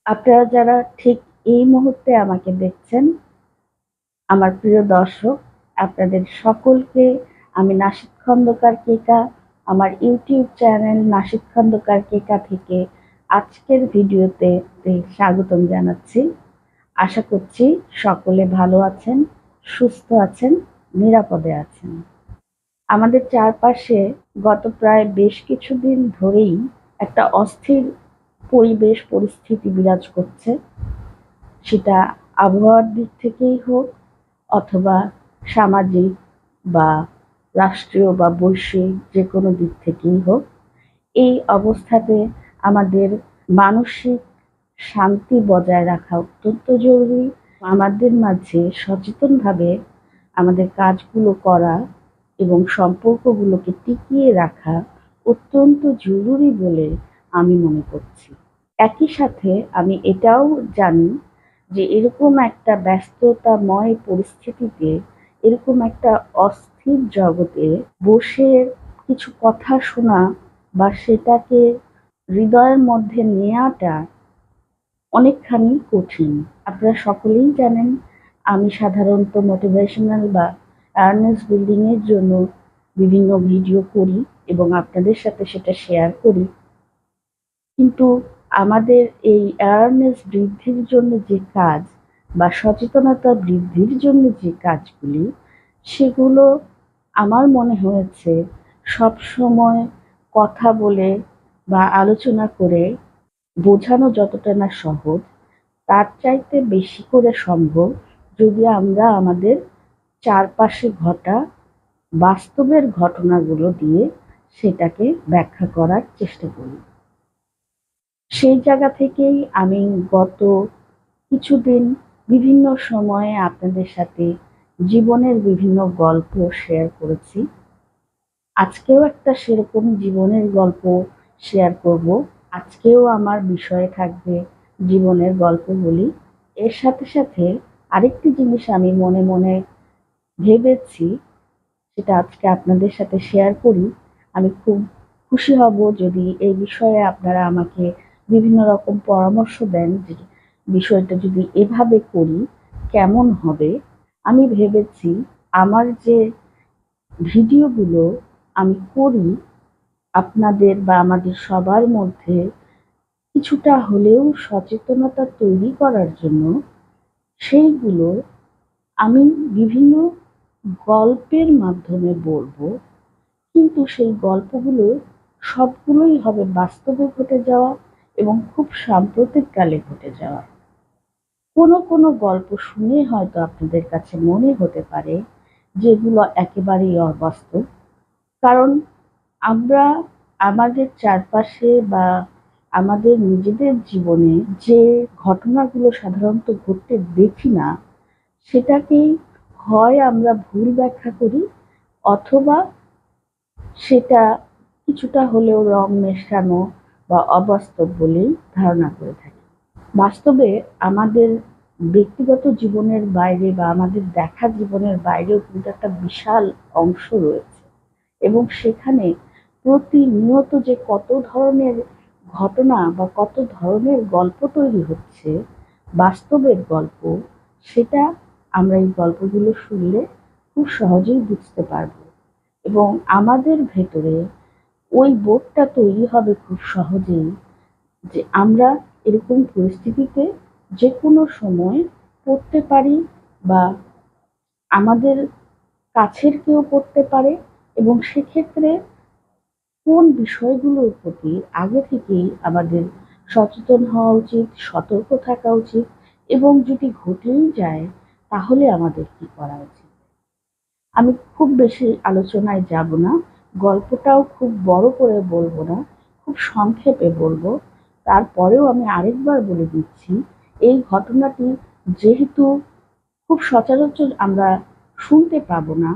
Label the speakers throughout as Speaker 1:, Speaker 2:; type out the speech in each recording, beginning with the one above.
Speaker 1: আপনারা যারা ঠিক এই মুহূর্তে আমাকে দেখছেন, আমার প্রিয় দর্শক, আপনাদের সকলকে আমি নাশিদ খন্দকার কেকা, আমার ইউটিউব চ্যানেল নাশিদ খন্দকার কেকা থেকে আজকের ভিডিওতে স্বাগতম জানাচ্ছি। আশা করছি সকলে ভালো আছেন, সুস্থ আছেন, নিরাপদে আছেন। আমাদের চারপাশে গত প্রায় বেশ কিছুদিন ধরেই একটা অস্থির পরিবেশ পরিস্থিতি বিরাজ করছে। সেটা আবহাওয়ার দিক থেকেই হোক অথবা সামাজিক বা রাষ্ট্রীয় বা বৈশ্বিক যে কোনো দিক থেকেই হোক, এই অবস্থাতে আমাদের মানসিক শান্তি বজায় রাখা অত্যন্ত জরুরি। আমাদের মাঝে সচেতনভাবে আমাদের কাজগুলো করা এবং সম্পর্কগুলোকে টিকিয়ে রাখা অত্যন্ত জরুরি বলে আমি মনে করছি। একই সাথে আমি এটাও জানি যে এরকম একটা ব্যস্ততাময় পরিস্থিতিতে, এরকম একটা অস্থির জগতে বসে কিছু কথা শোনা বা সেটাকে হৃদয়ের মধ্যে নেওয়াটা অনেকখানি কঠিন। আপনারা সকলেই জানেন আমি সাধারণত মোটিভেশনাল বা অ্যাওয়ারনেস বিল্ডিং এর জন্য বিভিন্ন ভিডিও করি এবং আপনাদের সাথে সেটা শেয়ার করি। কিন্তু আমাদের এই অ্যাওয়ারনেস বৃদ্ধির জন্য যে কাজ বা সচেতনতা বৃদ্ধির জন্য যে কাজগুলি, সেগুলো আমার মনে হয়েছে সবসময় কথা বলে বা আলোচনা করে বোঝানো যতটা না সহজ, তার চাইতে বেশি করে সম্ভব যদি আমরা আমাদের চারপাশে ঘটা বাস্তবের ঘটনাগুলো দিয়ে সেটাকে ব্যাখ্যা করার চেষ্টা করি। সেই জায়গা থেকেই আমি গত কিছুদিন বিভিন্ন সময়ে আপনাদের সাথে জীবনের বিভিন্ন গল্প শেয়ার করেছি। আজকেও একটা সেরকম জীবনের গল্প শেয়ার করব। আজকেও আমার বিষয় থাকবে জীবনের গল্পগুলি। এর সাথে সাথে আরেকটি জিনিস আমি মনে মনে ভেবেছি, সেটা আজকে আপনাদের সাথে শেয়ার করি। আমি খুব খুশি হব যদি এই বিষয়ে আপনারা আমাকে বিভিন্ন রকম পরামর্শ দেন যে বিষয়টা যদি এভাবে করি কেমন হবে। আমি ভেবেছি আমার যে ভিডিওগুলো আমি করি আপনাদের বা আমাদের সবার মধ্যে কিছুটা হলেও সচেতনতা তৈরি করার জন্য, সেইগুলো আমি বিভিন্ন গল্পের মাধ্যমে বলবো। কিন্তু সেই গল্পগুলো সবগুলোই হবে বাস্তবে ঘটে যাওয়া এবং খুব সাম্প্রতিককালে ঘটে যাওয়া। কোনো কোনো গল্প শুনে হয়তো আপনাদের কাছে মনে হতে পারে যেগুলো একেবারেই অবাস্তব। কারণ আমরা আমাদের চারপাশে বা আমাদের নিজেদের জীবনে যে ঘটনাগুলো সাধারণত ঘটতে দেখি না, সেটাকেই হয় আমরা ভুল ব্যাখ্যা করি অথবা সেটা কিছুটা হলেও রং মেশানো বা অবাস্তব বলেই ধারণা করে থাকি। বাস্তবে আমাদের ব্যক্তিগত জীবনের বাইরে বা আমাদের দেখা জীবনের বাইরেও কিন্তু একটা বিশাল অংশ রয়েছে এবং সেখানে প্রতিনিয়ত যে কত ধরনের ঘটনা বা কত ধরনের গল্প তৈরি হচ্ছে, বাস্তবের গল্প, সেটা আমরা এই গল্পগুলো শুনলে খুব সহজেই বুঝতে পারবো এবং আমাদের ভেতরে ওই বোধটা তৈরি হবে খুব সহজেই যে আমরা এরকম পরিস্থিতিতে যে কোনো সময় পড়তে পারি বা আমাদের কাছের কেউ পড়তে পারে এবং সেক্ষেত্রে কোন বিষয়গুলোর প্রতি আগে থেকেই আমাদের সচেতন হওয়া উচিত, সতর্ক থাকা উচিত এবং যদি ঘটেই যায় তাহলে আমাদের কি করা উচিত। আমি খুব বেশি আলোচনায় যাব না, গল্পটাও খুব বড় করে বলবো না, খুব সংক্ষেপে বলবো। তারপরেও আমি আরেকবার বলে দিচ্ছি, এই ঘটনাটি যেহেতু খুব সচরাচর আমরা শুনতে পাবো না,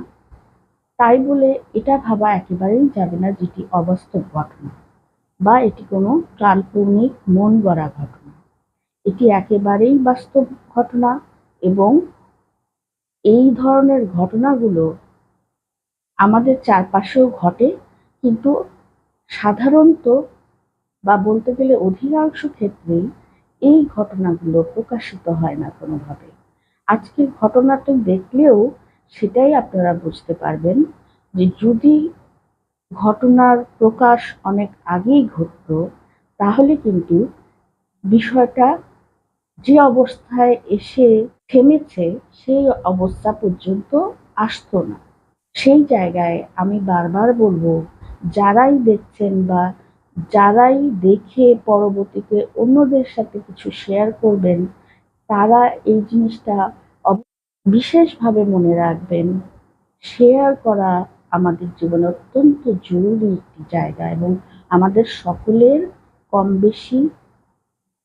Speaker 1: তাই বলে এটা ভাবা একেবারেই যাবে না যেটি অবাস্তব ঘটনা বা এটি কোনো কাল্পনিক মন গড়া ঘটনা। এটি একেবারেই বাস্তব ঘটনা এবং এই ধরনের ঘটনাগুলো আমাদের চারপাশেও ঘটে, কিন্তু সাধারণত বা বলতে গেলে অধিকাংশ ক্ষেত্রেই এই ঘটনাগুলো প্রকাশিত হয় না কোনোভাবে। আজকের ঘটনাটা দেখলেও সেটাই আপনারা বুঝতে পারবেন যে যদি ঘটনার প্রকাশ অনেক আগেই ঘটতো তাহলে কিন্তু বিষয়টা যে অবস্থায় এসে থেমেছে সেই অবস্থা পর্যন্ত আসতো না। সেই জায়গায় আমি বারবার বলবো, যারাই দেখছেন বা যারাই দেখে পরবর্তীতে অন্যদের সাথে কিছু শেয়ার করবেন, তারা এই জিনিসটা বিশেষভাবে মনে রাখবেন। শেয়ার করা আমাদের জীবনে অত্যন্ত জরুরি একটি জায়গা এবং আমাদের সকলের কম বেশি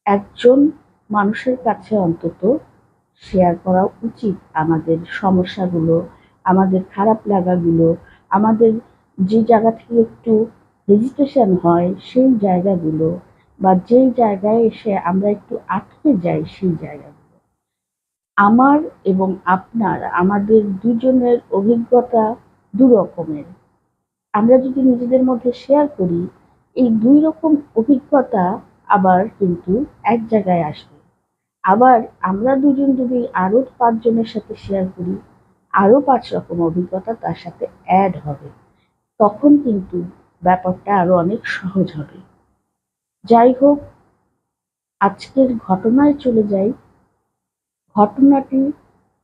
Speaker 1: একজন মানুষের কাছে অন্তত শেয়ার করা উচিত আমাদের সমস্যাগুলো, আমাদের খারাপ লাগাগুলো, আমাদের যে জায়গা থেকে একটু হেজিটেশন হয় সেই জায়গাগুলো, বা যেই জায়গায় এসে আমরা একটু আটকে যাই সেই জায়গাগুলো। আমার এবং আপনার, আমাদের দুজনের অভিজ্ঞতা দুরকমের। আমরা যদি নিজেদের মধ্যে শেয়ার করি, এই ২ রকম অভিজ্ঞতা আবার কিন্তু এক জায়গায় আসবে। আবার আমরা দুজন যদি আরো ৫ জনের সাথে শেয়ার করি, আরো ৫ রকম অভিজ্ঞতা তার সাথে এড হবে। তখন কিন্তু ব্যাপারটা আরো অনেক সহজ হবে। যাই হোক, আজকের ঘটনায় চলে যাই। ঘটনাটি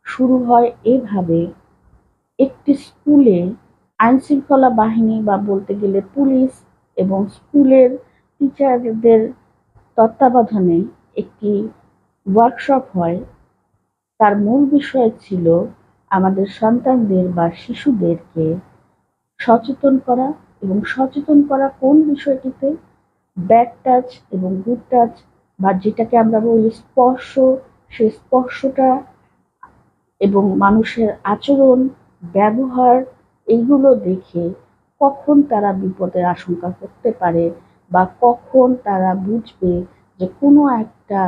Speaker 1: শুরু হয় এভাবে: একটি স্কুলে আইনশৃঙ্খলা বাহিনী বা বলতে গেলে পুলিশ এবং স্কুলের টিচারদের তত্ত্বাবধানে একটি ওয়ার্কশপ হয়। তার মূল বিষয় ছিল আমাদের সন্তানদের বা শিশুদেরকে সচেতন করা, এবং সচেতন করা কোন বিষয়টিতে? ব্যাড টাচ এবং গুড টাচ, বা যেটাকে আমরা বলি স্পর্শ, সেই স্পর্শটা এবং মানুষের আচরণ, ব্যবহার, এইগুলো দেখে কখন তারা বিপদের আশঙ্কা করতে পারে বা কখন তারা বুঝবে যে কোনো একটা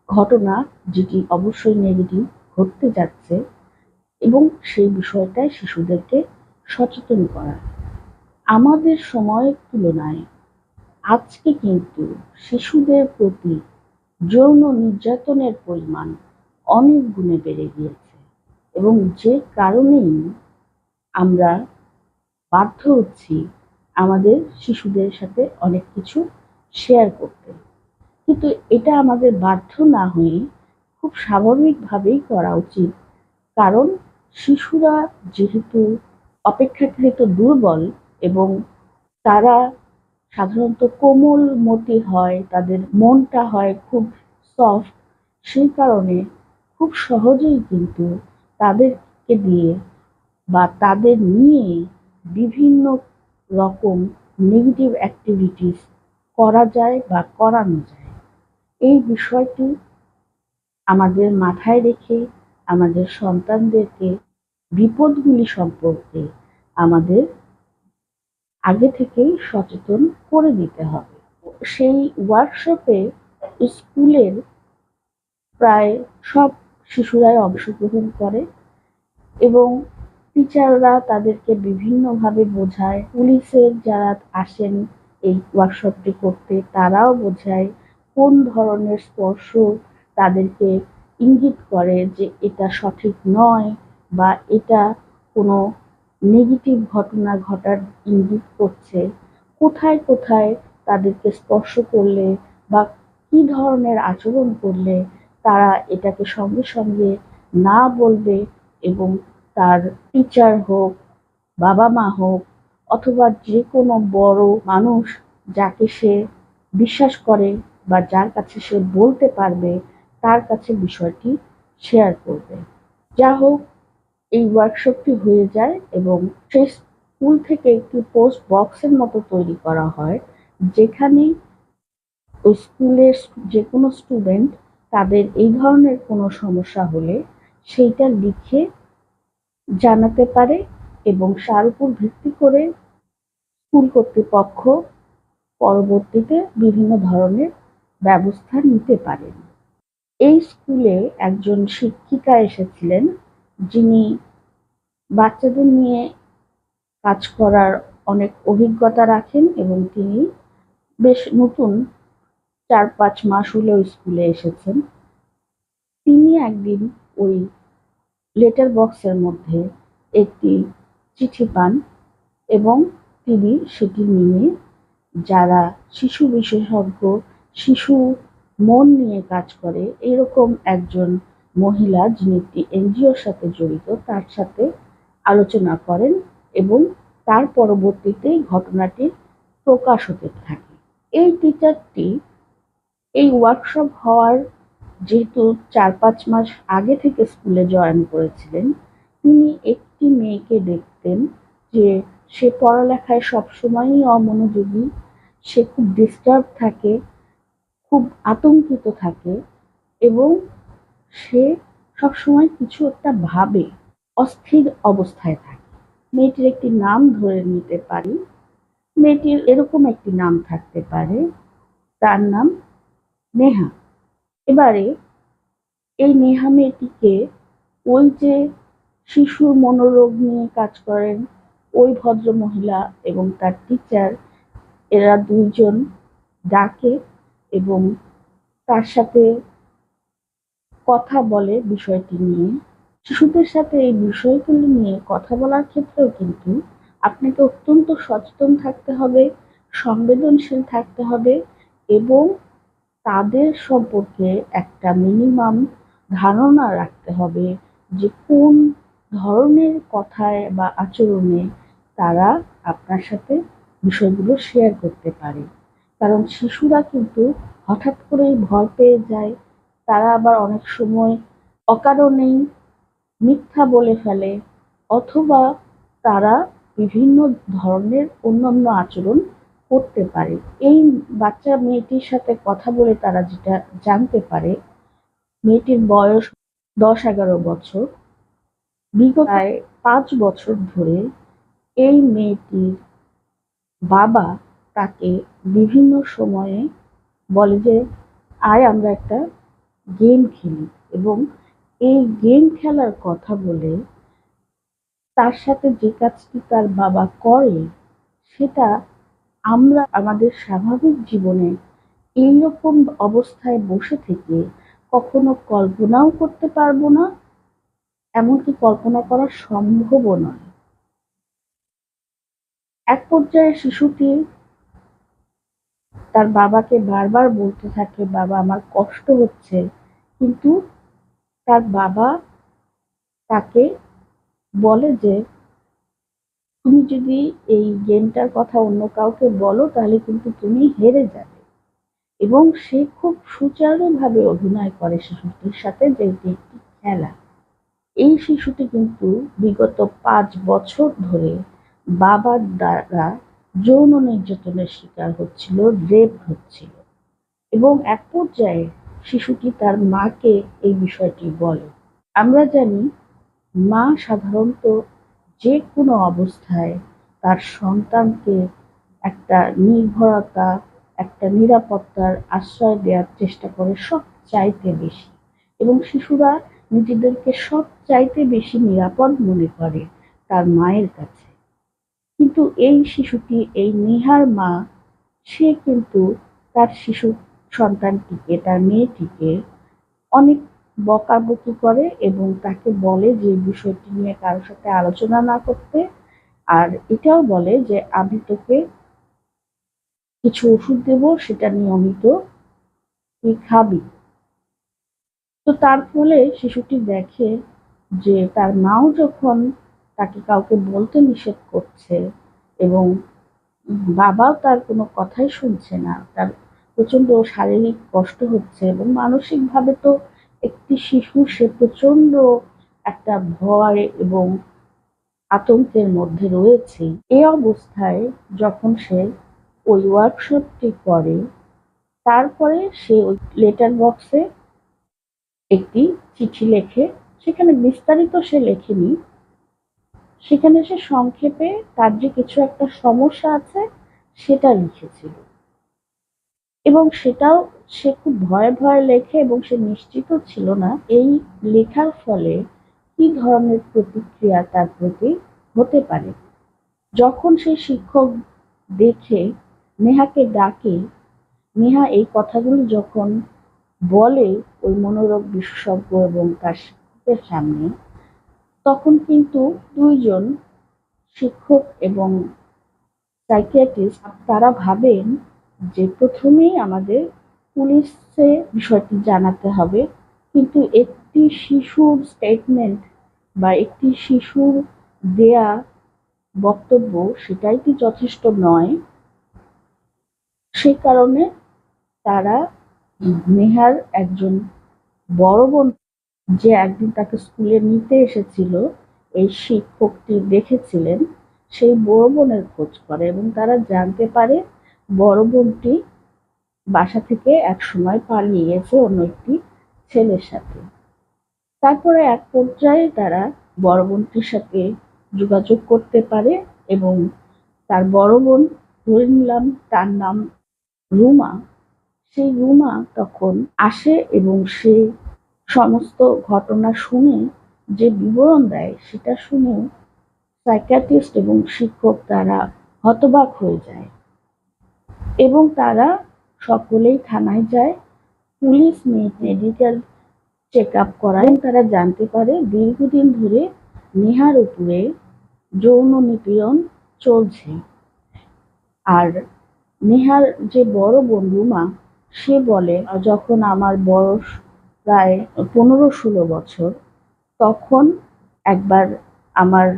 Speaker 1: ঘটনা, যেটি অবশ্যই নেগেটিভ, ঘটতে যাচ্ছে, এবং সেই বিষয়টায় শিশুদেরকে সচেতন করা। আমাদের সময়ের তুলনায় আজকে কিন্তু শিশুদের প্রতি যৌন নির্যাতনের পরিমাণ অনেক গুণে বেড়ে গিয়েছে, এবং যে কারণেই আমরা বাধ্য হচ্ছি আমাদের শিশুদের সাথে অনেক কিছু শেয়ার করতে। কিন্তু এটা আমাদের বাধ্য না হয়ে খুব স্বাভাবিকভাবেই করা উচিত। কারণ শিশুরা যেহেতু অপেক্ষাকৃত দুর্বল এবং তারা সাধারণত কোমলমতি হয়, তাদের মনটা হয় খুব সফট, সেই কারণে খুব সহজেই কিন্তু তাদেরকে দিয়ে বা তাদের নিয়ে বিভিন্ন রকম নেগেটিভ অ্যাক্টিভিটিস করা যায় বা করানো যায়। এই বিষয়টি আমাদের মাথায় রেখে আমাদের সন্তানদেরকে বিপদগুলি সম্পর্কে আমাদের আগে থেকেই সচেতন করে দিতে হবে। সেই ওয়ার্কশপে স্কুলের প্রায় সব শিশুরাই অংশগ্রহণ করে এবং টিচাররা তাদেরকে বিভিন্নভাবে বোঝায়। পুলিশের যারা আসেন এই ওয়ার্কশপটি করতে, তারাও বোঝায় কোন ধরনের স্পর্শ তাদেরকে ইঙ্গিত করে যে এটা সঠিক নয় বা এটা কোনো নেগেটিভ ঘটনা ঘটার ইঙ্গিত করছে। কোথায় কোথায় তাদেরকে স্পর্শ করলে বা কি ধরনের আচরণ করলে তারা এটাকে সঙ্গে সঙ্গে না বলবে, এবং তার টিচার হোক, বাবা মা হোক, অথবা যে কোনো বড় মানুষ যাকে সে বিশ্বাস করে বা যার কাছে সে বলতে পারবে, তার কাছে বিষয়টি শেয়ার করবে। যা হোক, এই ওয়ার্কশপটি হয়ে যায় এবং সেই স্কুল থেকে একটি পোস্ট বক্সের মতো তৈরি করা হয়, যেখানে ওই স্কুলের যে কোনো স্টুডেন্ট তাদের এই ধরনের কোনো সমস্যা হলে সেইটা লিখে জানাতে পারে, এবং তার উপর ভিত্তি করে স্কুল কর্তৃপক্ষ পরবর্তীতে বিভিন্ন ধরনের ব্যবস্থা নিতে পারেন। এই স্কুলে একজন শিক্ষিকা এসেছিলেন, যিনি বাচ্চাদের নিয়ে কাজ করার অনেক অভিজ্ঞতা রাখেন এবং তিনি বেশ নতুন 4-5 মাস হলেও স্কুলে এসেছেন। তিনি একদিন ওই লেটার বক্সের মধ্যে একটি চিঠি পান এবং তিনি সেটি নিয়ে যারা শিশু বিশেষজ্ঞ, শিশু মন নিয়ে কাজ করে এরকম একজন মহিলা যিনি একটি এনজিওর সাথে জড়িত তার সাথে আলোচনা করেন এবং তার পরবর্তীতে ঘটনাটি প্রকাশ হতে থাকে। এই টিচারটি এই ওয়ার্কশপ হওয়ার যেহেতু 4-5 মাস আগে থেকে স্কুলে জয়েন করেছিলেন, তিনি একটি মেয়েকে দেখতেন যে সে পড়ালেখায় সবসময়ই অমনোযোগী, সে খুব ডিস্টার্ব থাকে, খুব আতঙ্কিত থাকে এবং সে সবসময় কিছু একটা ভাবে, অস্থির অবস্থায় থাকে। মেয়েটির একটি নাম ধরে নিতে পারি, মেয়েটির এরকম একটি নাম থাকতে পারে, তার নাম নেহা। এবারে এই নেহা মেয়েটিকে ওই যে শিশুর মনোরোগ নিয়ে কাজ করেন ওই ভদ্রমহিলা এবং তার টিচার, এরা দুইজন ডাকে এবং তার সাথে কথা বলে বিষয়টি নিয়ে। শিশুদের সাথে এই বিষয়গুলো নিয়ে কথা বলার ক্ষেত্রেও কিন্তু আপনাকে অত্যন্ত সচেতন থাকতে হবে, সংবেদনশীল থাকতে হবে এবং তাদের সম্পর্কে একটা মিনিমাম ধারণা রাখতে হবে যে কোন ধরনের কথায় বা আচরণে তারা আপনার সাথে বিষয়গুলো শেয়ার করতে পারে। কারণ শিশুরা কিন্তু হঠাৎ করেই ভয় পেয়ে যায়, তারা আবার অনেক সময় অকারণেই মিথ্যা বলে ফেলে অথবা তারা বিভিন্ন ধরনের অন্যান্য আচরণ করতে পারে। এই বাচ্চা মেয়েটির সাথে কথা বলে তারা যেটা জানতে পারে, মেয়েটির বয়স 10-11 বছর। বিগত প্রায় 5 বছর ধরে এই মেয়েটির বাবা তাকে বিভিন্ন সময়ে বলে যে আয় আমরা একটা গেম খেলি এবং এই গেম খেলার কথা বলে তার সাথে যে কাজটি তার বাবা করে সেটা আমরা আমাদের স্বাভাবিক জীবনে এইরকম অবস্থায় বসে থেকে কখনো কল্পনাও করতে পারবো না, এমনকি কল্পনা করা সম্ভবও নয়। এক পর্যায়ে শিশুটি তার বাবাকে বারবার বলতে থাকে বাবা আমার কষ্ট হচ্ছে, কিন্তু তার বাবা তাকে বলে যে তুমি যদি এই গেমটার কথা অন্য কাউকে বলো তাহলে কিন্তু তুমি হেরে যাবে। এবং সে খুব সুচারুভাবে অভিনয় করে শিশুটির সাথে যে এটি একটি খেলা। এই শিশুটি কিন্তু বিগত 5 বছর ধরে বাবার দ্বারা যৌন নির্যাতনের শিকার হচ্ছিল, রেপ হচ্ছিল এবং এক পর্যায়ে শিশুটি তার মাকে এই বিষয়টি বলে। আমরা জানি মা সাধারণত যে কোনো অবস্থায় তার সন্তানকে একটা নির্ভরতা, একটা নিরাপত্তার আশ্রয় দেওয়ার চেষ্টা করে সবচাইতে বেশি এবং শিশুরা নিজেদেরকে সবচাইতে বেশি নিরাপদ মনে করে তার মায়ের কাছে। কিন্তু এই শিশুটি, এই নেহার মা, সে কিন্তু তার শিশু সন্তানটিকে, তার মেয়েটিকে অনেক বকাবকি করে এবং তাকে বলে যে বিষয়টি নিয়ে কারোর সাথে আলোচনা না করতে, আর এটাও বলে যে আমি তোকে কিছু ওষুধ দেব সেটা নিয়মিত তুই খাবি। তো তার ফলে শিশুটি দেখে যে তার মাও যখন তাকে কাউকে বলতে নিষেধ করছে এবং বাবাও তার কোনো কথাই শুনছে না, তার প্রচন্ড শারীরিক কষ্ট হচ্ছে এবং মানসিকভাবে তো একটি শিশু সে প্রচন্ড একটা ভয় এবং আতঙ্কের মধ্যে রয়েছে। এই অবস্থায় যখন সে ওই ওয়ার্কশপটি করে তারপরে সে ওই লেটার বক্সে একটি চিঠি লেখে। সেখানে বিস্তারিত সে লেখেনি, সেখানে সে সংক্ষেপে তার যে কিছু একটা সমস্যা আছে সেটা লিখেছিল এবং সেটাও সে খুব ভয়ে ভয়ে লেখে এবং সে নিশ্চিত ছিল না এই লেখার ফলে কি ধরনের প্রতিক্রিয়া তার প্রতি হতে পারে। যখন সেই শিক্ষক দেখে নেহাকে ডাকে নেহা এই কথাগুলো যখন বলে ওই মনোরোগ বিশেষজ্ঞ এবং তার শিক্ষকের সামনে, তখন কিন্তু দুইজন শিক্ষক এবং সাইকিয়াট্রিস্ট তারা ভাবেন যে প্রথমেই আমাদের পুলিশে বিষয়টি জানাতে হবে, কিন্তু একটি শিশুর স্টেটমেন্ট বা একটি শিশুর দেয়া বক্তব্য সেটাই কি যথেষ্ট নয়? সেই কারণে তারা নেহার একজন বড় বোন যে একদিন তাকে স্কুলে নিতে এসেছিল, এই শিক্ষকটি দেখেছিলেন, সেই বড় বোনের খোঁজ করে এবং তারা জানতে পারে বড় বোনটি বাসা থেকে একসময় পালিয়ে গেছে অন্য একটি ছেলের সাথে। তারপরে এক পর্যায়ে তারা বড় বোনটির সাথে যোগাযোগ করতে পারে এবং তার বড় বোন, ধরে নিলাম তার নাম রুমা, সেই রুমা তখন আসে এবং সে সমস্ত ঘটনা শুনে যে বিবরণ দেয় সেটা শুনে সাইকিয়াট্রিস্ট এবং শিক্ষক তারা হতবাক হয়ে যায় এবং তারা সকলেই থানায় যায়। পুলিশ মেডিকেল চেক আপ করায় এবং তারা জানতে পারে দীর্ঘদিন ধরে নেহার উপরে যৌন নিপীড়ন চলছে। আর নেহার যে বড় বোন রুমা, সে বলে যখন আমার বয়স প্রায় 15-16 বছর, তখন একবার আমার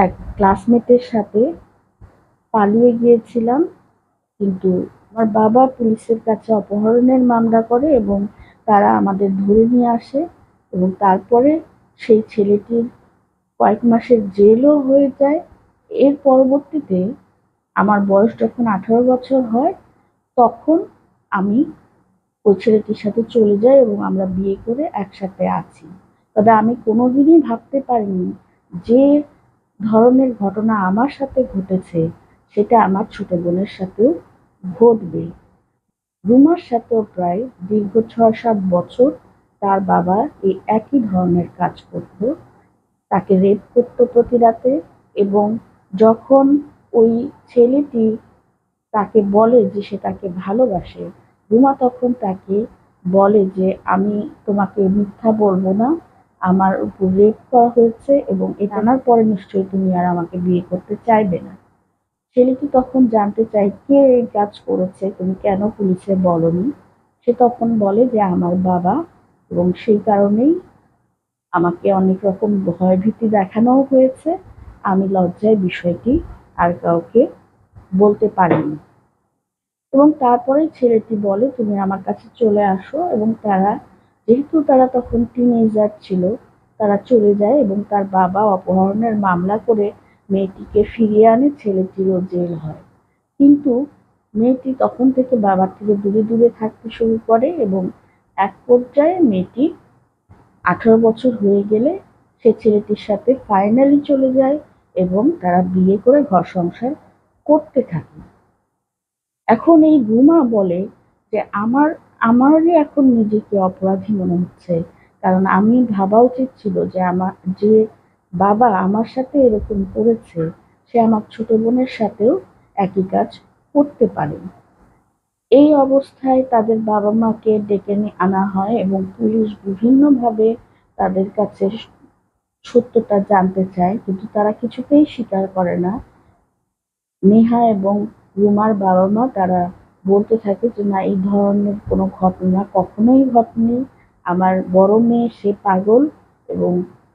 Speaker 1: এক ক্লাসমেটের সাথে পালিয়ে গিয়েছিলাম, কিন্তু আমার বাবা পুলিশের কাছে অপহরণের মামলা করে এবং তারা আমাদের ধরে নিয়ে আসে এবং তারপরে সেই ছেলেটির কয়েক মাসের জেলও হয়ে যায়। এর পরবর্তীতে আমার বয়স যখন 18 বছর হয়, তখন আমি ওই ছেলেটির সাথে চলে যাই এবং আমরা বিয়ে করে একসাথে আছি। তবে আমি কোনোদিনই ভাবতে পারিনি যে ধরনের ঘটনা আমার সাথে ঘটেছে সেটা আমার ছোট বোনের সাথেও ঘটবে। রুমার সাথেও প্রায় দীর্ঘ 6-7 বছর তার বাবা এই একই ধরনের কাজ করত, তাকে রেপ করত প্রতি রাতে এবং যখন ওই ছেলেটি তাকে বলে যে সে তাকে ভালোবাসে, রুমা তখন তাকে বলে যে আমি তোমাকে মিথ্যা বলবো না, আমার উপর রেপ করা হয়েছে এবং এটা জানার পরে নিশ্চয়ই তুমি আর আমাকে বিয়ে করতে চাইবে না। ছেলেটি তখন জানতে চায় কে এই কাজ করেছে, তুমি কেন পুলিশে বলনি? সে তখন বলে যে আমার বাবা, এবং সেই কারণেই আমাকে অনেক রকম ভয়ভীতি দেখানোও হয়েছে, আমি লজ্জায় বিষয়টি আর কাউকে বলতে পারিনি। এবং তারপরে ছেলেটি বলে তুমি আমার কাছে চলে আসো এবং যেহেতু তারা তখন টিনেজার ছিল, তারা চলে যায় এবং তার বাবা অপহরণের মামলা করে মেয়েটিকে ফিরিয়ে আনে, ছেলেটিরও জেল হয়। কিন্তু মেয়েটি তখন থেকে বাবার থেকে দূরে দূরে থাকতে শুরু করে এবং এক পর্যায়ে মেয়েটি 18 বছর হয়ে গেলে সে ছেলেটির সাথে ফাইনালি চলে যায় এবং তারা বিয়ে করে ঘর সংসার করতে থাকে। এখন এই রুমা বলে যে আমারই এখন নিজেকে অপরাধী মনে হচ্ছে, কারণ আমি ভাবা উচিত ছিল যে আমার যে বাবা আমার সাথে এরকম করেছে সে আমার ছোট বোনের সাথেও একই কাজ করতে পারে। এই অবস্থায় তাদের বাবা মাকে ডেকে আনা হয় এবং পুলিশ বিভিন্নভাবে তাদের কাছে সত্যটা জানতে চায়, কিন্তু তারা কিছুতেই স্বীকার করে না। নেহা এবং রুমার বাবা মা তারা বলতে থাকে যে না, এই ধরনের কোনো ঘটনা কখনোই ঘটেনি, আমার বড় মেয়ে সে পাগল এবং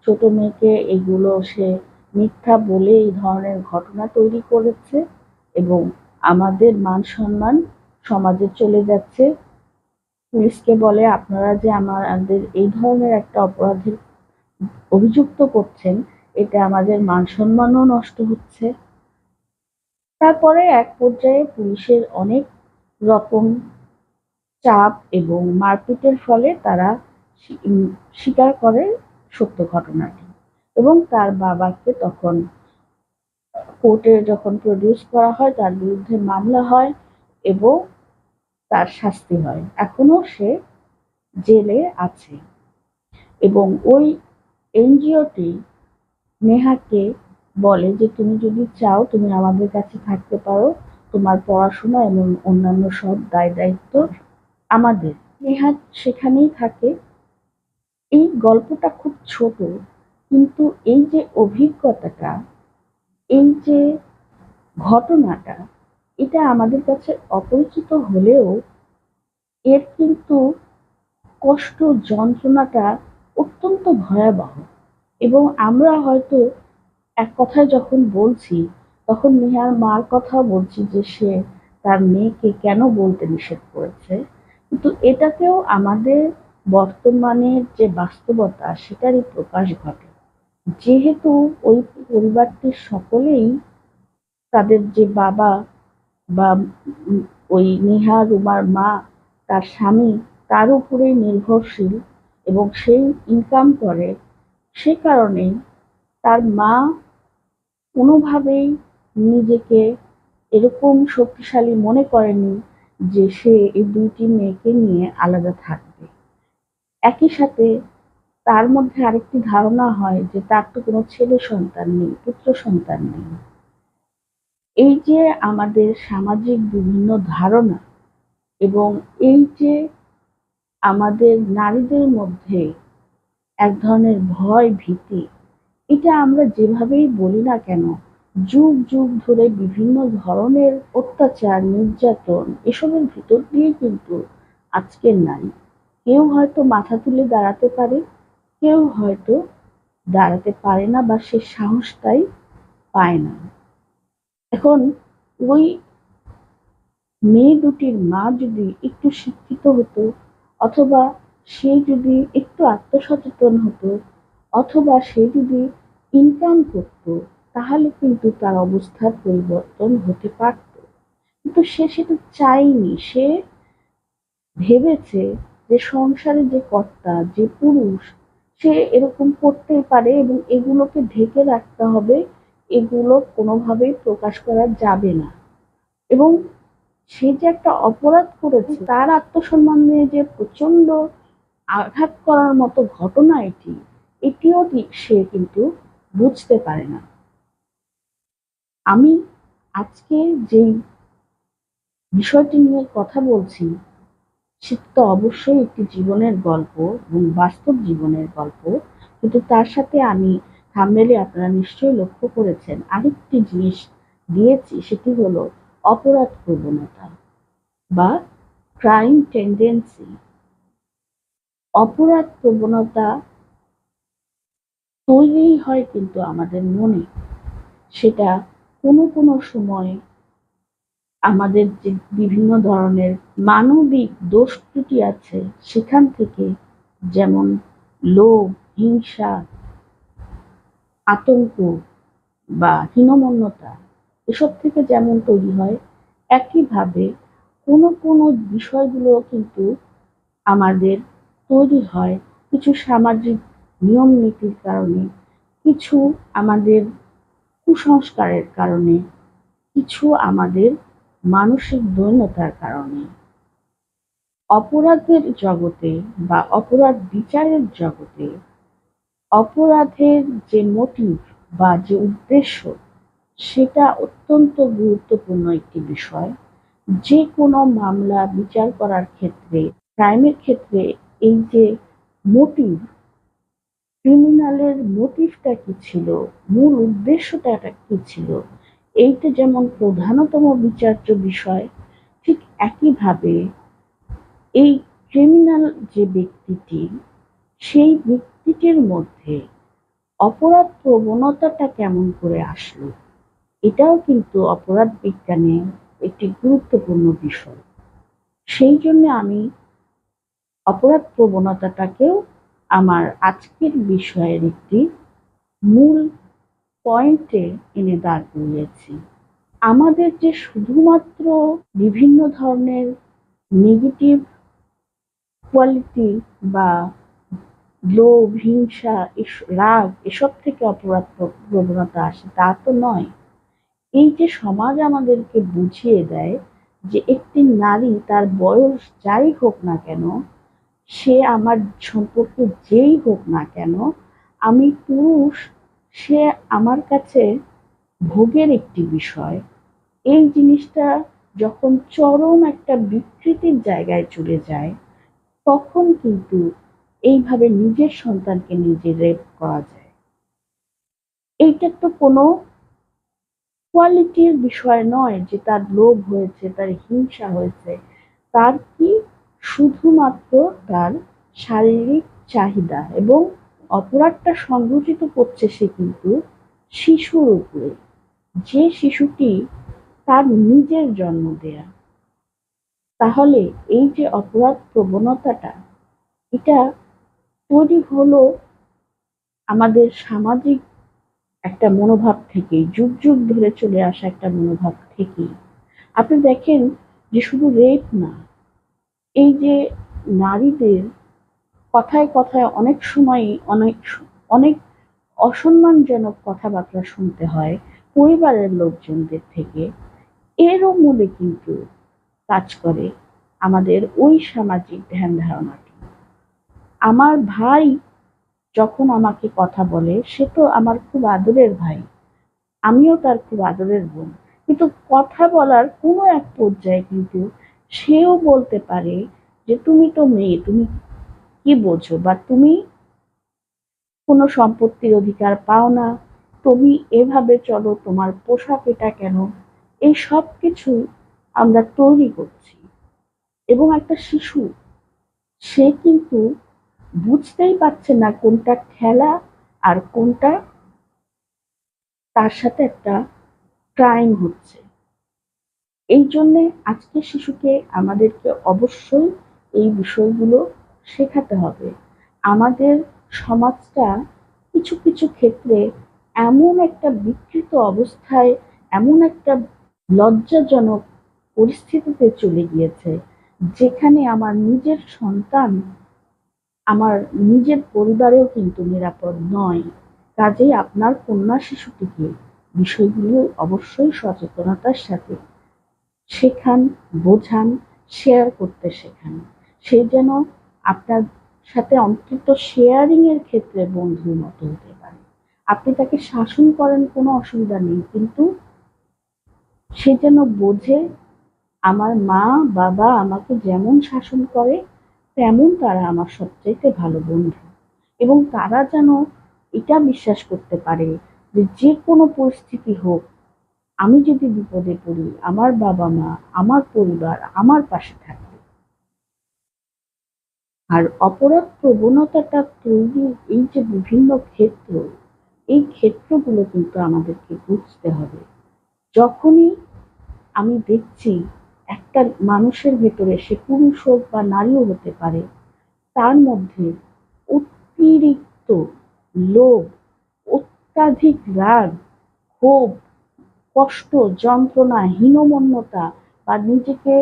Speaker 1: ছোট মেয়েকে এগুলো সে মিথ্যা বলে এই ধরনের ঘটনা তৈরি করেছে এবং আমাদের মান সম্মান সমাজে চলে যাচ্ছে। পুলিশকে বলে আপনারা যে আমাদের এই ধরনের একটা অপরাধের অভিযুক্ত করছেন, এতে আমাদের মান সম্মানও নষ্ট হচ্ছে। তারপরে এক পর্যায়ে পুলিশের অনেক রকম চাপ এবং মারপিটের ফলে তারা স্বীকার করে সত্য ঘটনাটি এবং তার বাবাকে তখন কোর্টে যখন প্রডিউস করা হয় তার বিরুদ্ধে মামলা হয় এবং তার শাস্তি হয়। এখনো সে জেলে আছে এবং ওই এনজিওটি নেহাকে বলে যে তুমি যদি চাও তুমি আমাদের কাছে থাকতে পারো, তোমার পড়াশোনা এবং অন্যান্য সব দায় দায়িত্ব আমাদের। নেহাত সেখানেই থাকে। এই গল্পটা খুব ছোট, কিন্তু এই যে অভিজ্ঞতাটা, এই যে ঘটনাটা, এটা আমাদের কাছে অপরিচিত হলেও এর কিন্তু কষ্ট, যন্ত্রণাটা অত্যন্ত ভয়াবহ। এবং আমরা হয়তো এক কথায় যখন বলছি, তখন নেহার মার কথাও বলছি যে সে তার মেয়েকে কেন বলতে নিষেধ করেছে। কিন্তু এটাতেও আমাদের বর্তমানের যে বাস্তবতা সেটারই প্রকাশ ঘটে। যেহেতু ওই পরিবারটির সকলেই, তাদের যে বাবা বা ওই নেহা রুমার মা, তার স্বামী, তার উপরেই নির্ভরশীল এবং সেই ইনকাম করে, সে কারণেই তার মা কোনোভাবেই নিজেকে এরকম শক্তিশালী মনে করেনি যে সে এই দুইটি মেয়েকে নিয়ে আলাদা থাকবে। একই সাথে তার মধ্যে আরেকটি ধারণা হয় যে তার তো কোনো ছেলে সন্তান নেই, পুত্র সন্তান নেই। এই যে আমাদের সামাজিক বিভিন্ন ধারণা এবং এই যে আমাদের নারীদের মধ্যে এক ধরনের ভয় ভীতি, এটা আমরা যেভাবেই বলি না কেন, যুগ যুগ ধরে বিভিন্ন ধরনের অত্যাচার, নির্যাতন, এসবের ভিতর দিয়ে কিন্তু আজকের নারী। কেউ হয়তো মাথা তুলে দাঁড়াতে পারে, কেউ হয়তো দাঁড়াতে পারে না বা সে সাহসটাই পায় না। এখন ওই মেয়ে দুটির মা যদি একটু শিক্ষিত হতো, অথবা সে যদি একটু আত্মসচেতন হতো, অথবা সে যদি ইনকাম করতো, তাহলে কিন্তু তার অবস্থার পরিবর্তন হতে পারত। কিন্তু সে সেটা চায়নি। সে ভেবেছে যে সংসারে যে কর্তা, যে পুরুষ, সে এরকম করতেই পারে এবং এগুলোকে ঢেকে রাখতে হবে, এগুলো কোনোভাবেই প্রকাশ করা যাবে না। এবং সে যে একটা অপরাধ করেছে, তার আত্মসম্মানে যে প্রচন্ড আঘাত করার মতো ঘটনা এটিও সে কিন্তু বুঝতে পারে না। আমি আজকে যেই বিষয়টি নিয়ে কথা বলছি, সেটা তো অবশ্যই একটি জীবনের গল্প এবং বাস্তব জীবনের গল্প। কিন্তু তার সাথে আমি থাম্বনেইলে আপনারা নিশ্চয়ই লক্ষ্য করেছেন আরেকটি জিনিস দিয়েছি, সেটি হলো অপরাধ প্রবণতা বা ক্রাইম টেন্ডেন্সি। অপরাধ প্রবণতা তৈরিই হয় কিন্তু আমাদের মনে। সেটা কোনো কোনো সময় আমাদের যে বিভিন্ন ধরনের মানবিক দোষ ত্রুটি আছে সেখান থেকে, যেমন লোভ, হিংসা, আতঙ্ক বা হীনমন্যতা, এসব থেকে যেমন তৈরি হয়, একইভাবে কোনো কোনো বিষয়গুলো কিন্তু আমাদের তৈরি হয় কিছু সামাজিক নিয়ম নীতির কারণে, কিছু আমাদের কুসংস্কারের কারণে, কিছু আমাদের মানসিক দৈন্যতার কারণে। অপরাধের জগতে বা অপরাধ বিচারের জগতে অপরাধের যে মোটিভ বা যে উদ্দেশ্য, সেটা অত্যন্ত গুরুত্বপূর্ণ একটি বিষয়। যে কোনো মামলা বিচার করার ক্ষেত্রে, ক্রাইমের ক্ষেত্রে, এই যে মোটিভ, ক্রিমিনালের মোটিভটা কি ছিল, মূল উদ্দেশ্যটা কি ছিল, এইটা যেমন প্রধানতম বিচার্য বিষয়, ঠিক একইভাবে এই ক্রিমিনাল যে ব্যক্তিটি, সেই ব্যক্তিটির মধ্যে অপরাধ প্রবণতাটা কেমন করে আসলো, এটাও কিন্তু অপরাধ বিজ্ঞানে একটি গুরুত্বপূর্ণ বিষয়। সেই জন্য আমি অপরাধ প্রবণতাটাকেও আমার আজকের বিষয়ের একটি মূল পয়েন্টে এনে দাঁড় করিয়েছি। আমাদের যে শুধুমাত্র বিভিন্ন ধরনের নেগেটিভ কোয়ালিটি বা লোভ, হিংসা, রাগ, এসব থেকে অপরাধ প্রবণতা আসে তা তো নয়। এই যে সমাজ আমাদেরকে বুঝিয়ে দেয় যে একটি নারী, তার বয়স যাই হোক না কেন, সে আমার সম্পর্কে যেই হোক না কেন, আমি পুরুষ, সে আমার কাছে ভোগের একটি বিষয়। এই জিনিসটা যখন চরম একটা বিকৃতির জায়গায় চলে যায়, তখন কিন্তু এইভাবে নিজের সন্তানকে নিজে রেপ করা যায়। এইটা তো কোনো কোয়ালিটির বিষয় নয় যে তার লোভ হয়েছে, তার হিংসা হয়েছে। তার কি শুধুমাত্র তার শারীরিক চাহিদা, এবং অপরাধটা সংঘটিত করছে সে কিন্তু শিশুর উপরে, যে শিশুটি তার নিজের জন্ম দেয়া। তাহলে এই যে অপরাধ প্রবণতাটা, এটা তৈরি হলো আমাদের সামাজিক একটা মনোভাব থেকেই, যুগ যুগ ধরে চলে আসা একটা মনোভাব থেকেই। আপনি দেখেন যে শুধু রেপ না, এই যে নারীদের কথায় কথায় অনেক সময়ই অনেক অসম্মানজনক কথাবার্তা শুনতে হয় পরিবারের লোকজনদের থেকে, এরও মূলে কিন্তু কাজ করে আমাদের ওই সামাজিক ধ্যান ধারণাটি। আমার ভাই যখন আমাকে কথা বলে, সে তো আমার খুব আদরের ভাই, আমিও তার খুব আদরের বোন। কিন্তু কথা বলার কোনো এক পর্যায়ে কিন্তু সেও বলতে পারে যে তুমি তো মেয়ে, তুমি কি বোঝো, বা তুমি কোনো সম্পত্তির অধিকার পাও না, তুমি এভাবে চলো, তোমার পোশাক এটা কেন। এই সব কিছু আমরা তৈরি করছি। এবং একটা শিশু, সে কিন্তু বুঝতেই পারছে না কোনটা খেলা আর কোনটা তার সাথে একটা ক্রাইম হচ্ছে। এই জন্যে আজকে শিশুকে আমাদেরকে অবশ্যই এই বিষয়গুলো শেখাতে হবে। আমাদের সমাজটা কিছু কিছু ক্ষেত্রে এমন একটা বিকৃত অবস্থায়, এমন একটা লজ্জাজনক পরিস্থিতিতে চলে গিয়েছে, যেখানে আমার নিজের সন্তান, আমার নিজের পরিবারেও কিন্তু নিরাপদ নয়। কাজেই আপনার কন্যা শিশুটিকে বিষয়গুলো অবশ্যই সচেতনতার সাথে শেখান, বোঝান, শেয়ার করতে শেখান। সে যেন আপনার সাথে অন্তত শেয়ারিং এর ক্ষেত্রে বন্ধুর মতো হতে পারে। আপনি তাকে শাসন করেন, কোনো অসুবিধা নেই, কিন্তু সে যেন বোঝে আমার মা বাবা আমাকে যেমন শাসন করে, তেমন তারা আমার সবচাইতে ভালো বন্ধু। এবং তারা যেন এটা বিশ্বাস করতে পারে যে যে কোনো পরিস্থিতি হোক, আমি যদি বিপদে পড়ি, আমার বাবা মা, আমার পরিবার আমার পাশে থাকবে। আর অপরাধ প্রবণতাটা তৈরির এই যে বিভিন্ন ক্ষেত্র, এই ক্ষেত্রগুলো কিন্তু আমাদেরকে বুঝতে হবে। যখনই আমি দেখছি একটা মানুষের ভেতরে, সে পুরুষ হোক বা নারীও হতে পারে, তার মধ্যে অতিরিক্ত লোভ, অত্যাধিক রাগ, ক্ষোভ, কষ্ট, যন্ত্রণা, হীনমন্যতা, বা নিজেকে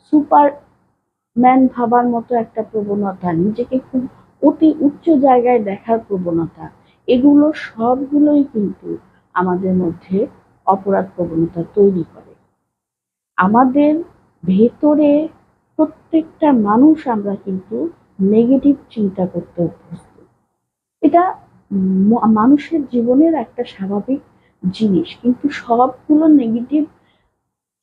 Speaker 1: সুপারম্যান ভাবার মতো একটা প্রবণতা, নিজেকে খুব অতি উচ্চ জায়গায় দেখার প্রবণতা, এগুলো সবগুলোই কিন্তু আমাদের মধ্যে অপরাধ প্রবণতা তৈরি করে। আমাদের ভেতরে প্রত্যেকটা মানুষ আমরা কিন্তু নেগেটিভ চিন্তা করতে অভ্যস্ত। এটা মানুষের জীবনের একটা স্বাভাবিক জিনিস, কিন্তু সবগুলো নেগেটিভ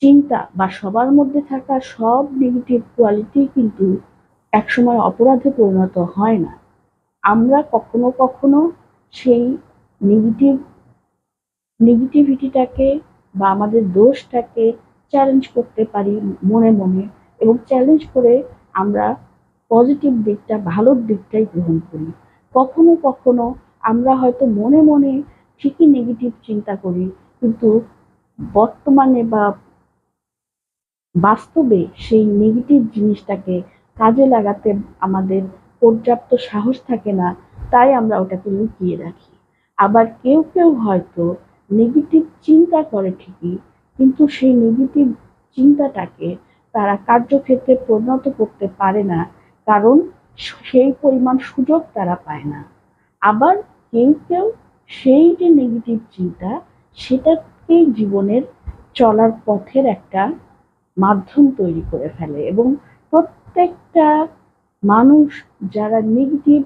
Speaker 1: চিন্তা বা সবার মধ্যে থাকা সব নেগেটিভ কোয়ালিটি কিন্তু একসময় অপরাধে পরিণত হয় না। আমরা কখনো কখনো সেই নেগেটিভ নেগেটিভিটিটাকে বা আমাদের দোষটাকে চ্যালেঞ্জ করতে পারি মনে মনে, এবং চ্যালেঞ্জ করে আমরা পজিটিভ দিকটা, ভালোর দিকটাই গ্রহণ করি। কখনো কখনো আমরা হয়তো মনে মনে ঠিকই নেগেটিভ চিন্তা করি, কিন্তু বর্তমানে বা বাস্তবে সেই নেগেটিভ জিনিসটাকে কাজে লাগাতে আমাদের পর্যাপ্ত সাহস থাকে না, তাই আমরা ওটাকে লুকিয়ে রাখি। আবার কেউ কেউ হয়তো নেগেটিভ চিন্তা করে ঠিকই, কিন্তু সেই নেগেটিভ চিন্তাটাকে তারা কার্যক্ষেত্রে পরিণত করতে পারে না, কারণ সেই পরিমাণ সুযোগ তারা পায় না। আবার কেউ কেউ সেই যে নেগেটিভ চিন্তা, সেটাকেই জীবনের চলার পথের একটা মাধ্যম তৈরি করে ফেলে। এবং প্রত্যেকটা মানুষ যারা নেগেটিভ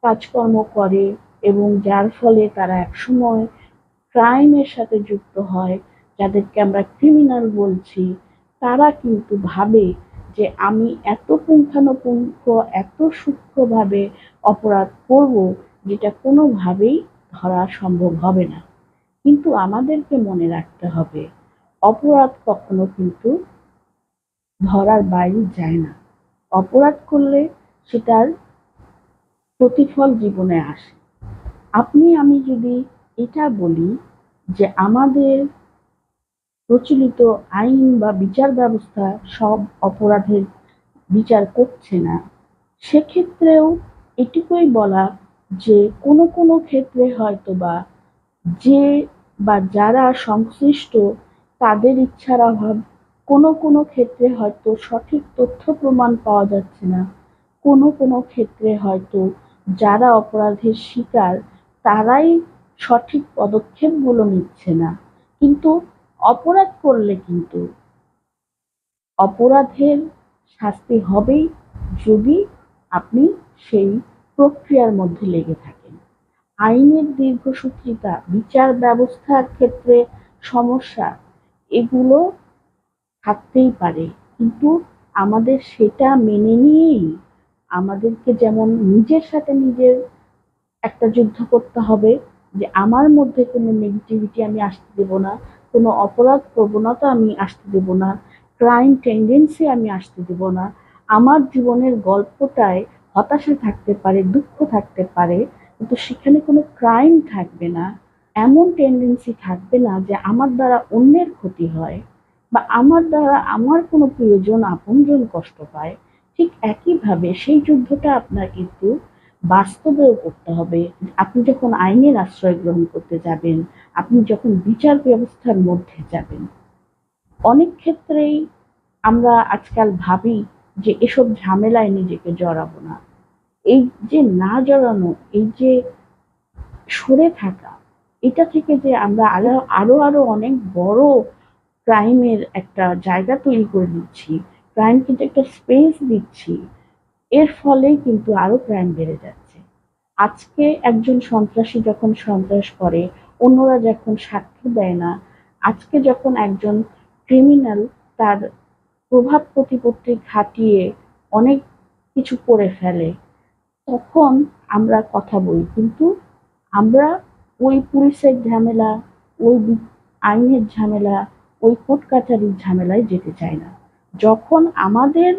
Speaker 1: কাজকর্ম করে এবং যার ফলে তারা একসময় ক্রাইমের সাথে যুক্ত হয়, যাদেরকে আমরা ক্রিমিনাল বলছি, তারা কিন্তু ভাবে যে আমি এত পুঙ্খানুপুঙ্খ, এত সূক্ষ্মভাবে অপরাধ করব যেটা কোনোভাবেই ধরা সম্ভব হবে না। কিন্তু আমাদেরকে মনে রাখতে হবে, অপরাধ কখনো কিন্তু ধরার বাইরে যায় না। অপরাধ করলে সেটার প্রতিফল জীবনে আসে। আপনি আমি যদি এটা বলি যে আমাদের প্রচলিত আইন বা বিচার ব্যবস্থা সব অপরাধের বিচার করছে না, সেক্ষেত্রেও এটুকুই বলা যে কোনো কোনো ক্ষেত্রে হয়তোবা যে বা যারা সংশ্লিষ্ট তাদের ইচ্ছার অভাব, কোনো কোনো ক্ষেত্রে হয়তো সঠিক তথ্য প্রমাণ পাওয়া যাচ্ছে না, কোনো কোনো ক্ষেত্রে হয়তো যারা অপরাধের শিকার তারাই সঠিক পদক্ষেপগুলো নিচ্ছে না। কিন্তু অপরাধ করলে কিন্তু অপরাধের শাস্তি হবেই, যদি আপনি সেই প্রক্রিয়ার মধ্যে লেগে থাকেন। আইনের দীর্ঘসূত্রিতা, বিচার ব্যবস্থার ক্ষেত্রে সমস্যা, এগুলো থাকতেই পারে, কিন্তু আমাদের সেটা মেনে নিয়েই আমাদেরকে যেমন নিজের সাথে নিজের একটা যুদ্ধ করতে হবে যে আমার মধ্যে কোনো নেগেটিভিটি আমি আসতে দেব না, কোনো অপরাধ প্রবণতা আমি আসতে দেব না, ক্রাইম টেন্ডেন্সি আমি আসতে দেব না। আমার জীবনের গল্পটায় হতাশা থাকতে পারে, দুঃখ থাকতে পারে, কিন্তু সেখানে কোনো ক্রাইম থাকবে না, এমন টেন্ডেন্সি থাকবে না যে আমার দ্বারা অন্যের ক্ষতি হয় বা আমার দ্বারা আমার কোনো প্রিয়জন আপনজন কষ্ট পায়। ঠিক একইভাবে সেই যুদ্ধটা আপনার কিন্তু বাস্তবেও করতে হবে। আপনি যখন আইনের আশ্রয় গ্রহণ করতে যাবেন, আপনি যখন বিচার ব্যবস্থার মধ্যে যাবেন, অনেক ক্ষেত্রেই আমরা আজকাল ভাবি যে এসব ঝামেলায় নিজেকে জড়াবো না। এই যে না জড়ানো, এই যে সরে থাকা, এটা থেকে যে আমরা আরো আরো আরো অনেক বড় ক্রাইমের একটা জায়গা তৈরি করে দিচ্ছি, ক্রাইম কিন্তু একটা স্পেস দিচ্ছি, এর ফলেই কিন্তু আরো ক্রাইম বেড়ে যাচ্ছে। আজকে একজন সন্ত্রাসী যখন সন্ত্রাস করে, অন্যরা যখন সাক্ষ্য দেয় না, আজকে যখন একজন ক্রিমিনাল তার প্রভাব প্রতিপত্তি খাটিয়ে অনেক কিছু করে ফেলে, তখন আমরা কথা বলি, কিন্তু আমরা ওই পুলিশের ঝামেলা, ওই আইনের ঝামেলা, ওই কোর্ট কাচারির ঝামেলায় যেতে চাই না। যখন আমাদের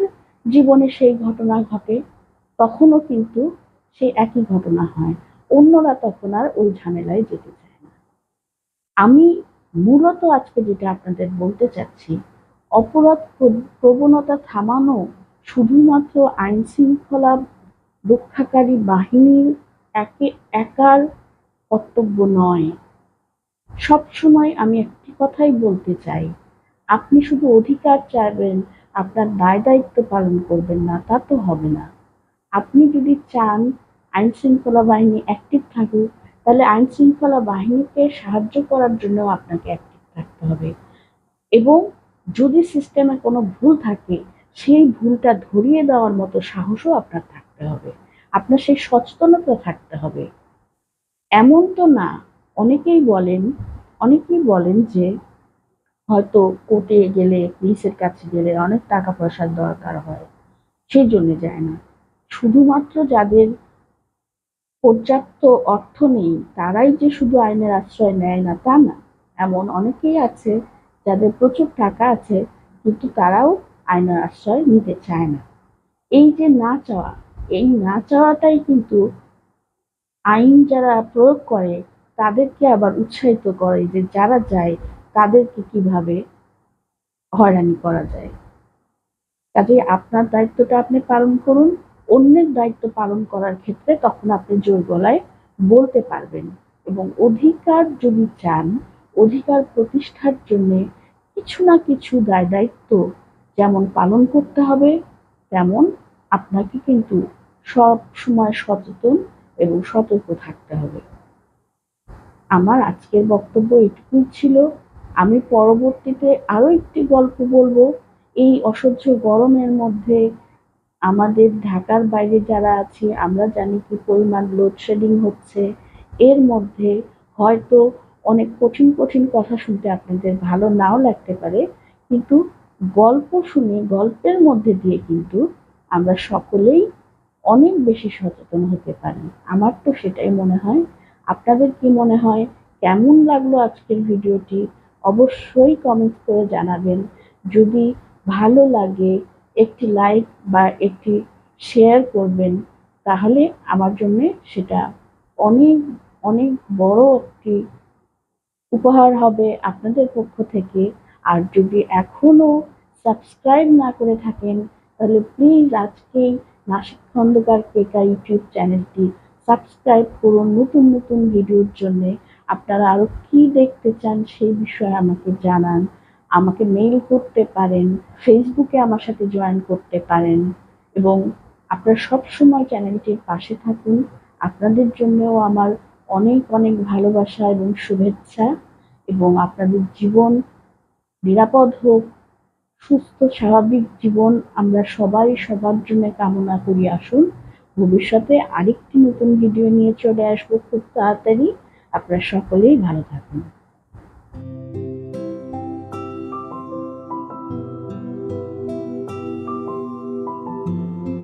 Speaker 1: জীবনে সেই ঘটনা ঘটে, তখনও কিন্তু সেই একই ঘটনা হয়, অন্যরা তখন আর ওই ঝামেলায় যেতে চায় না। আমি মূলত আজকে যেটা আপনাদের বলতে চাচ্ছি, অপরাধ প্রবণতা থামানো শুধুমাত্র আইন শৃঙ্খলা রক্ষাকারী বাহিনীর একার কর্তব্য নয়। সবসময় আমি একটি কথাই বলতে চাই, আপনি শুধু অধিকার চাইবেন, আপনার দায় দায়িত্ব পালন করবেন না, তা তো হবে না। আপনি যদি চান আইন শৃঙ্খলা বাহিনী অ্যাক্টিভ থাকুক, তাহলে আইন শৃঙ্খলা বাহিনীকে সাহায্য করার জন্য আপনাকে অ্যাক্টিভ থাকতে হবে, এবং যদি সিস্টেমে কোনো ভুল থাকে, সেই ভুলটা ধরিয়ে দেওয়ার মতো সাহসও আপনার থাকতে হবে, আপনার সেই সচেতনতা থাকতে হবে। এমন তো না, অনেকেই বলেন যে হয়তো কোর্টে গেলে, পুলিশের কাছে গেলে অনেক টাকা পয়সার দরকার হয়, সেই জন্য যায় না। শুধুমাত্র যাদের পর্যাপ্ত অর্থ নেই তারাই যে শুধু আইনের আশ্রয় নেয় না তা না। এমন অনেকেই আছে যাদের প্রচুর টাকা আছে, কিন্তু তারাও আইনের আশ্রয় নিতে চায় না। এই যে না চাওয়া, এই না চাওয়াটাই কিন্তু আইন যারা প্রয়োগ করে তাদেরকে আবার উৎসাহিত করে যে যারা যায় তাদেরকে কিভাবে হয়রানি করা যায়। কাজেই আপনার দায়িত্বটা আপনি পালন করুন, অন্যের দায়িত্ব পালন করার ক্ষেত্রে তখন আপনি জোর গলায় বলতে পারবেন, এবং অধিকার যদি চান, অধিকার প্রতিষ্ঠার জন্য কিছু না কিছু দায় দায়িত্ব যেমন পালন করতে হবে, তেমন আপনাকে কিন্তু সব সময় সচেতন এবং সতর্ক থাকতে হবে। আমার আজকের বক্তব্য এটুকুই ছিল। আমি পরবর্তীতে আরো একটি গল্প বলবো। এই অসহ্য গরমের মধ্যে আমাদের ঢাকার বাইরে যারা আছি আমরা জানি কি পরিমাণ লোডশেডিং হচ্ছে। এর মধ্যে হয়তো অনেক কঠিন কঠিন কথা শুনতে আপনাদের ভালো নাও লাগতে পারে, কিন্তু গল্প শুনে গল্পের মধ্যে দিয়ে কিন্তু আমরা সকলেই অনেক বেশি সচেতন হতে পারি। আমার তো সেটাই মনে হয়। আপনাদের কি মনে হয়? কেমন লাগলো আজকের ভিডিওটি? অবশ্যই কমেন্ট করে জানাবেন। যদি ভালো লাগে একটি লাইক বা একটি শেয়ার করবেন, তাহলে আমার জন্য সেটা অনেক অনেক বড় একটি উপহার হবে আপনাদের পক্ষ থেকে। আর যদি এখনো সাবস্ক্রাইব না করে থাকেন, তাহলে প্লিজ আজকেই নাশিদ খন্দকার কেকা ইউটিউব চ্যানেলটি সাবস্ক্রাইব করুন নতুন নতুন ভিডিওর জন্য। আপনারা আরো কি দেখতে চান সেই বিষয়ে আমাকে জানান। আমাকে মেইল করতে পারেন, ফেসবুকে আমার সাথে জয়েন করতে পারেন, এবং আপনারা সবসময় চ্যানেলটির পাশে থাকুন। আপনাদের জন্যও আমার অনেক অনেক ভালোবাসা এবং শুভেচ্ছা, এবং আপনাদের জীবন নিরাপদ হোক, সুস্থ স্বাভাবিক জীবন আমরা সবাই সবার জন্য কামনা করি। আসুন ভবিষ্যতে আরেকটি নতুন ভিডিও নিয়ে চলে আসবো খুব তাড়াতাড়ি। আপনারা সকলেই ভালো থাকুন।